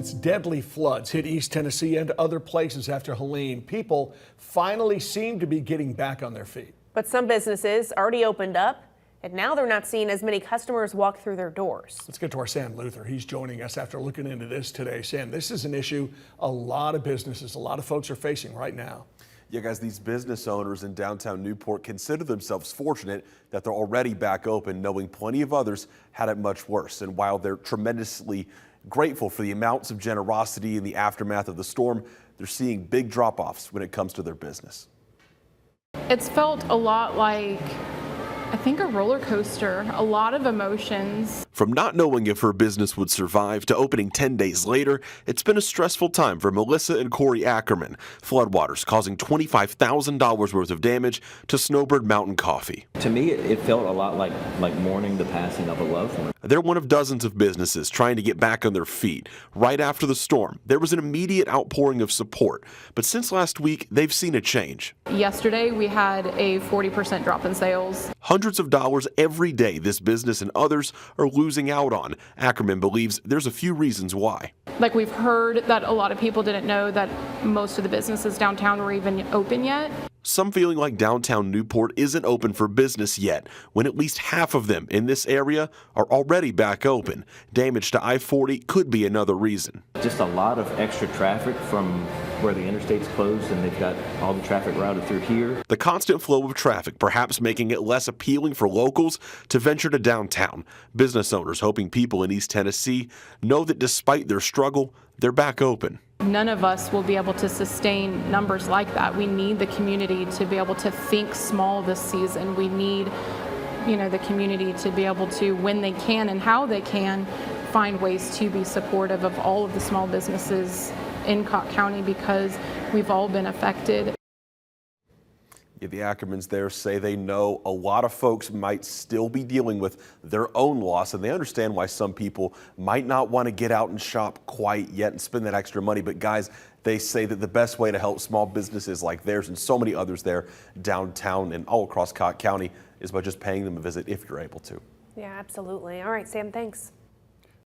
It's deadly floods hit East Tennessee and other places after Helene. People finally seem to be getting back on their feet. But some businesses already opened up, and now they're not seeing as many customers walk through their doors. Let's get to our Sam Luther. He's joining us after looking into this today. Sam, this is an issue a lot of businesses, a lot of folks are facing right now. Yeah, guys, these business owners in downtown Newport consider themselves fortunate that they're already back open, knowing plenty of others had it much worse. And while they're tremendously grateful for the amounts of generosity in the aftermath of the storm, they're seeing big drop-offs when it comes to their business. It's felt a lot like, I think, a roller coaster, a lot of emotions. From not knowing if her business would survive to opening 10 days later, it's been a stressful time for Melissa and Corey Ackerman. Floodwaters causing $25,000 worth of damage to Snowbird Mountain Coffee. To me, it felt a lot like mourning the passing of a loved one. They're one of dozens of businesses trying to get back on their feet. Right after the storm, there was an immediate outpouring of support. But since last week, they've seen a change. Yesterday, we had a 40% drop in sales. Hundreds of dollars every day this business and others are losing out on. Ackerman believes there's a few reasons why. Like, we've heard that a lot of people didn't know that most of the businesses downtown were even open yet. Some feeling like downtown Newport isn't open for business yet, when at least half of them in this area are already back open. Damage to I-40 could be another reason. Just a lot of extra traffic from where the interstate's closed, and they've got all the traffic routed through here. The constant flow of traffic perhaps making it less appealing for locals to venture to downtown. Business owners hoping people in East Tennessee know that despite their struggle, they're back open. None of us will be able to sustain numbers like that. We need the community to be able to think small this season. We need, the community to be able to, when they can and how they can, find ways to be supportive of all of the small businesses in Cott County, because we've all been affected. Yeah, the Ackermans there say they know a lot of folks might still be dealing with their own loss, and they understand why some people might not want to get out and shop quite yet and spend that extra money. But guys, they say that the best way to help small businesses like theirs and so many others there downtown and all across Cott County is by just paying them a visit if you're able to. Yeah, absolutely. All right, Sam, thanks.